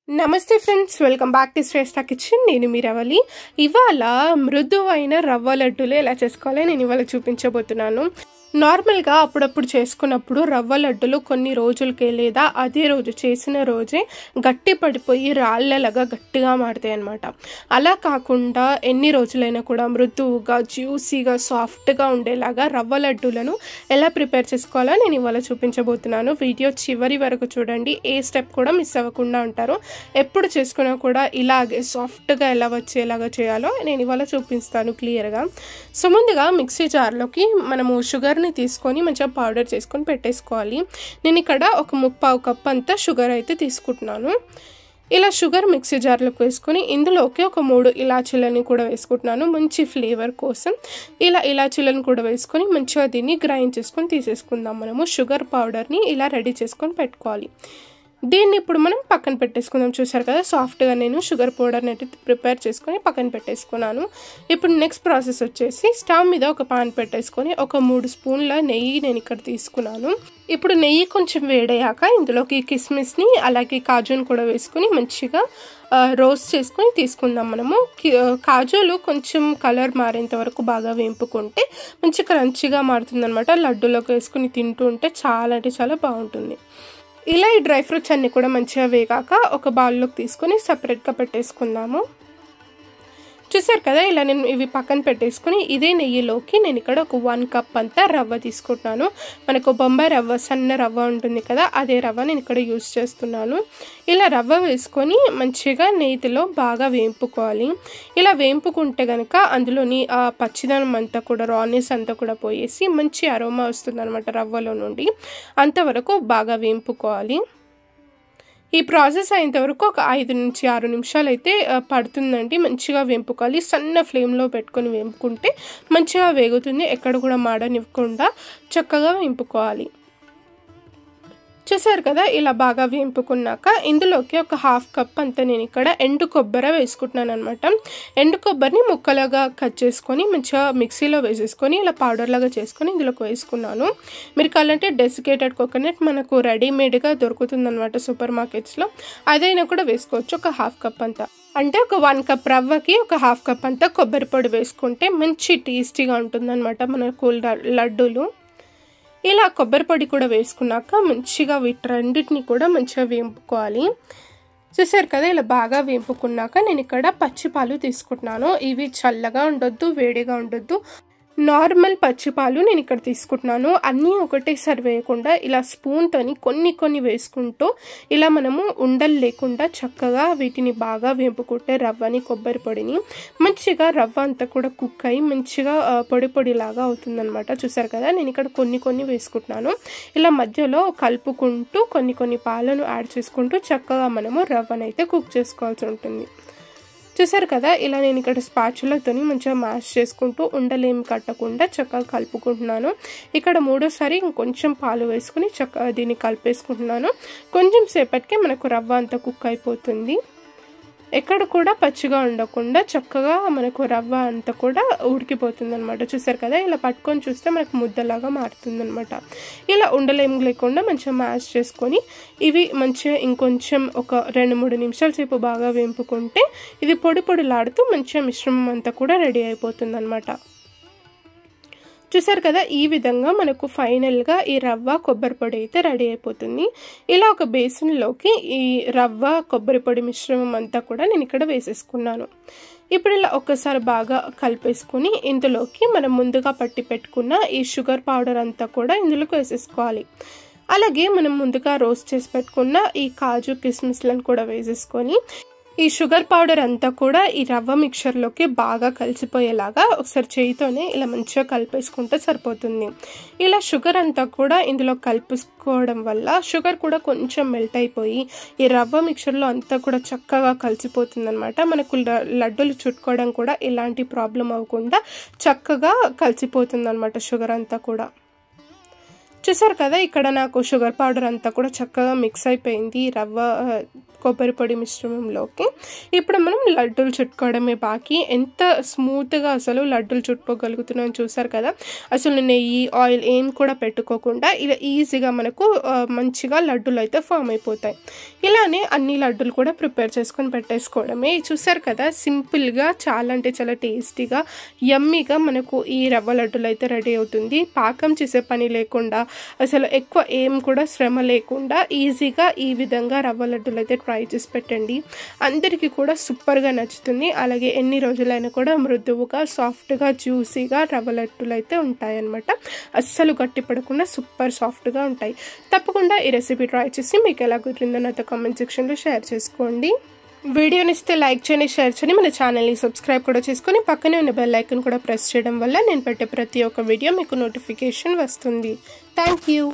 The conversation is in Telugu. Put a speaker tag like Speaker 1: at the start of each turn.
Speaker 1: నమస్తే friends, welcome back to Shreshta kitchen. నేను మీ రవలి. ఇవాళ మృదువైన రవ్వ లడ్డూలు ఎలా చేసుకోవాలో నేను ఇవాళ చూపించబోతున్నాను. నార్మల్గా అప్పుడప్పుడు చేసుకున్నప్పుడు రవ్వ లడ్డులు కొన్ని రోజులకే లేదా అదే రోజు చేసిన రోజే గట్టి పడిపోయి రాళ్ళలాగా గట్టిగా మారుతాయి అన్నమాట. అలా కాకుండా ఎన్ని రోజులైనా కూడా మృదువుగా జ్యూసీగా సాఫ్ట్గా ఉండేలాగా రవ్వ లడ్డూలను ఎలా ప్రిపేర్ చేసుకోవాలో నేను ఇవాళ చూపించబోతున్నాను. వీడియో చివరి వరకు చూడండి, ఏ స్టెప్ కూడా మిస్ అవ్వకుండా ఉంటారు. ఎప్పుడు చేసుకున్నా కూడా ఇలాగే సాఫ్ట్గా ఎలా వచ్చేలాగా చేయాలో నేను ఇవాళ చూపిస్తాను క్లియర్గా. సో ముందుగా మిక్సీ జార్లోకి మనము షుగర్ తీసుకొని మంచిగా పౌడర్ చేసుకొని పెట్టేసుకోవాలి. నేను ఇక్కడ ఒక 1/4 కప్ అంతా షుగర్ అయితే తీసుకుంటున్నాను. ఇలా షుగర్ మిక్సీ జార్లోకి వేసుకొని ఇందులోకి ఒక 3 ఇలాచీలని కూడా వేసుకుంటున్నాను మంచి ఫ్లేవర్ కోసం. ఇలా ఇలాచీలను కూడా వేసుకొని మంచిగా దీన్ని గ్రైండ్ చేసుకొని తీసేసుకుందాం. మనము షుగర్ పౌడర్ని ఇలా రెడీ చేసుకొని పెట్టుకోవాలి. దీన్ని ఇప్పుడు మనం పక్కన పెట్టేసుకుందాం. చూసారు కదా, సాఫ్ట్గా నేను షుగర్ పౌడర్ని అయితే ప్రిపేర్ చేసుకొని పక్కన పెట్టేసుకున్నాను. ఇప్పుడు నెక్స్ట్ ప్రాసెస్ వచ్చేసి స్టవ్ మీద ఒక పాన్ పెట్టేసుకొని ఒక 3 స్పూన్ల నెయ్యి నేను ఇక్కడ తీసుకున్నాను. ఇప్పుడు నెయ్యి కొంచెం వేడయ్యాక ఇందులోకి కిస్మిస్ని అలాగే కాజుని కూడా వేసుకొని మంచిగా రోస్ట్ చేసుకొని తీసుకుందాం. మనము కాజులు కొంచెం కలర్ మారేంత వరకు బాగా వేపుకుంటే మంచి క్రంచిగా మారుతుంది అనమాట. లడ్డూలోకి వేసుకుని తింటూ ఉంటే చాలా అంటే చాలా బాగుంటుంది. ఇలా ఈ డ్రై ఫ్రూట్స్ అన్నీ కూడా మంచిగా వేగాక ఒక బౌల్లోకి తీసుకొని సపరేట్గా పెట్టేసుకుందాము. చూసారు కదా, ఇలా నేను ఇవి పక్కన పెట్టేసుకుని ఇదే నెయ్యిలోకి నేను ఇక్కడ ఒక 1 కప్ అంతా రవ్వ తీసుకుంటున్నాను. మనకు బొంబాయి రవ్వ, సన్న రవ్వ ఉంటుంది కదా, అదే రవ్వ నేను ఇక్కడ యూజ్ చేస్తున్నాను. ఇలా రవ్వ వేసుకొని మంచిగా నెయ్యిలో బాగా వేపుకోవాలి. ఇలా వేపుకుంటే కనుక అందులోని ఆ పచ్చిదనం అంతా కూడా, రానెస్ అంతా కూడా పోయేసి మంచి అరోమా వస్తుంది అనమాట రవ్వలో నుండి. అంతవరకు బాగా వేపుకోవాలి. ఈ ప్రాసెస్ అయ్యేంత వరకు ఒక 5 నుంచి 6 నిమిషాలు అయితే పడుతుందండి. మంచిగా వేపుకోవాలి. సన్న ఫ్లేమ్లో పెట్టుకొని వేపుకుంటే మంచిగా వేగుతుంది. ఎక్కడ కూడా మాడనివ్వకుండా చక్కగా వేపుకోవాలి. చూసారు కదా, ఇలా బాగా వేపుకున్నాక ఇందులోకి ఒక 1/2 కప్ అంతా నేను ఇక్కడ ఎండు కొబ్బరి వేసుకుంటున్నాను అనమాట. ఎండు కొబ్బరిని ముక్కలుగా కట్ చేసుకొని మంచిగా మిక్సీలో వేసేసుకొని ఇలా పౌడర్ లాగా చేసుకొని ఇందులోకి వేసుకున్నాను. మీరు కావాలంటే డెసికేటెడ్ కోకోనట్ మనకు రెడీమేడ్గా దొరుకుతుంది అనమాట సూపర్ మార్కెట్స్లో, అదైనా కూడా వేసుకోవచ్చు. ఒక 1/2 కప్ అంతా, అంటే ఒక 1 కప్ రవ్వకి ఒక 1/2 కప్ అంతా కొబ్బరి పొడి వేసుకుంటే మంచి టేస్టీగా ఉంటుందన్నమాట మనకు లడ్డూలు. ఇలా కొబ్బరి పొడి కూడా వేసుకున్నాక మంచిగా వీటన్నిటిని కూడా మంచిగా వేపుకోవాలి. చూసారు కదా, ఇలా బాగా వేపుకున్నాక నేను ఇక్కడ పచ్చిపాలు తీసుకుంటున్నాను. ఇవి చల్లగా ఉండొద్దు, వేడిగా ఉండొద్దు, నార్మల్ పచ్చిపాలు నేను ఇక్కడ తీసుకుంటున్నాను. అన్నీ ఒకటేసారి వేయకుండా ఇలా స్పూన్తోని కొన్ని వేసుకుంటూ ఇలా మనము ఉండలు లేకుండా చక్కగా వీటిని బాగా వేపుకుంటే రవ్వని, కొబ్బరి పొడిని మంచిగా రవ్వ అంతా కూడా కుక్ అయ్యి మంచిగా పొడిలాగా అవుతుందన్నమాట. చూసారు కదా, నేను ఇక్కడ కొన్ని వేసుకుంటున్నాను. ఇలా మధ్యలో కలుపుకుంటూ కొన్ని పాలను యాడ్ చేసుకుంటూ చక్కగా మనము రవ్వనైతే కుక్ చేసుకోవాల్సి ఉంటుంది. చూసారు కదా, ఇలా నేను ఇక్కడ స్పాచులతో మంచిగా మ్యాష్ చేసుకుంటూ ఉండలేమి కట్టకుండా చక్కగా కలుపుకుంటున్నాను. ఇక్కడ 3వసారి ఇంకొంచెం పాలు వేసుకుని చక్కగా దీన్ని కలిపేసుకుంటున్నాను. కొంచెం సేపటికే మనకు రవ్వ అంతా కుక్ అయిపోతుంది. ఎక్కడ కూడా పచ్చిగా ఉండకుండా చక్కగా మనకు రవ్వ అంతా కూడా ఉడికిపోతుంది అనమాట. చూసారు కదా, ఇలా పట్టుకొని చూస్తే మనకు ముద్దలాగా మారుతుంది అనమాట. ఇలా ఉండలేం లేకుండా మంచిగా మ్యాష్ చేసుకొని ఇవి మంచిగా ఇంకొంచెం ఒక 2-3 నిమిషాల సేపు బాగా వేపుకుంటే ఇది పొడిలాడుతూ మంచిగా మిశ్రమం అంతా కూడా రెడీ అయిపోతుంది అనమాట. చూసారు కదా, ఈ విధంగా మనకు ఫైనల్గా ఈ రవ్వ కొబ్బరి పొడి అయితే రెడీ అయిపోతుంది. ఇలా ఒక బేసిన్లోకి ఈ రవ్వ కొబ్బరి పొడి మిశ్రమం అంతా కూడా నేను ఇక్కడ వేసేసుకున్నాను. ఇప్పుడు ఇలా ఒక్కసారి బాగా కలిపేసుకుని ఇందులోకి మనం ముందుగా పట్టి పెట్టుకున్న ఈ షుగర్ పౌడర్ అంతా కూడా ఇందులోకి వేసేసుకోవాలి. అలాగే మనం ముందుగా రోస్ట్ చేసి పెట్టుకున్న ఈ కాజు కిస్మిస్లను కూడా వేసేసుకొని ఈ షుగర్ పౌడర్ అంతా కూడా ఈ రవ్వ మిక్చర్లోకి బాగా కలిసిపోయేలాగా ఒకసారి చేయితోనే ఇలా మంచిగా కలిపేసుకుంటే సరిపోతుంది. ఇలా షుగర్ అంతా కూడా ఇందులో కలుపుకోవడం వల్ల షుగర్ కూడా కొంచెం మెల్ట్ అయిపోయి ఈ రవ్వ మిక్చర్లో అంతా కూడా చక్కగా కలిసిపోతుంది అనమాట. మనకు లడ్డూలు చుట్టుకోవడం కూడా ఎలాంటి ప్రాబ్లం అవ్వకుండా చక్కగా కలిసిపోతుంది అనమాట షుగర్ అంతా కూడా. చూసారు కదా, ఇక్కడ నాకు షుగర్ పౌడర్ అంతా కూడా చక్కగా మిక్స్ అయిపోయింది రవ్వ కొబ్బరి పొడి మిశ్రమంలోకి. ఇప్పుడు మనం లడ్డూలు చుట్టుకోవడమే బాకీ. ఎంత స్మూత్గా అసలు లడ్డూలు చుట్టుకోగలుగుతున్నాం చూసారు కదా. అసలు నెయ్యి ఆయిల్ ఏం కూడా పెట్టుకోకుండా ఇలా ఈజీగా మనకు మంచిగా లడ్డూలు అయితే ఫామ్ అయిపోతాయి. ఇలానే అన్ని లడ్డూలు కూడా ప్రిపేర్ చేసుకొని పెట్టేసుకోవడమే. చూసారు కదా, సింపుల్గా చాలా అంటే చాలా టేస్టీగా యమ్మీగా మనకు ఈ రవ్వ లడ్డూలు అయితే రెడీ అవుతుంది. పాకం చేసే పని లేకుండా, అసలు ఎక్కువ ఏం కూడా శ్రమ లేకుండా ఈజీగా ఈ విధంగా రవ్వ లడ్డూలు అయితే ట్రై చేసి పెట్టండి. అందరికీ కూడా సూపర్గా నచ్చుతుంది. అలాగే ఎన్ని రోజులైనా కూడా మృదువుగా సాఫ్ట్గా జ్యూసీగా రవ్వ లడ్డూలు అయితే ఉంటాయన్నమాట. అస్సలు గట్టి పడకుండా సూపర్ సాఫ్ట్గా ఉంటాయి. తప్పకుండా ఈ రెసిపీ ట్రై చేసి మీకు ఎలా కుదిరిందో నాతో కామెంట్ సెక్షన్లో షేర్ చేసుకోండి. వీడియోని ఇస్తే లైక్ చేయండి, షేర్ చేయండి, మన ఛానల్ని సబ్స్క్రైబ్ కూడా చేసుకొని పక్కనే ఉన్న బెల్ ఐకాన్ కూడా ప్రెస్ చేయడం వల్ల నేను పెట్టే ప్రతి ఒక్క వీడియో మీకు నోటిఫికేషన్ వస్తుంది. Thank you.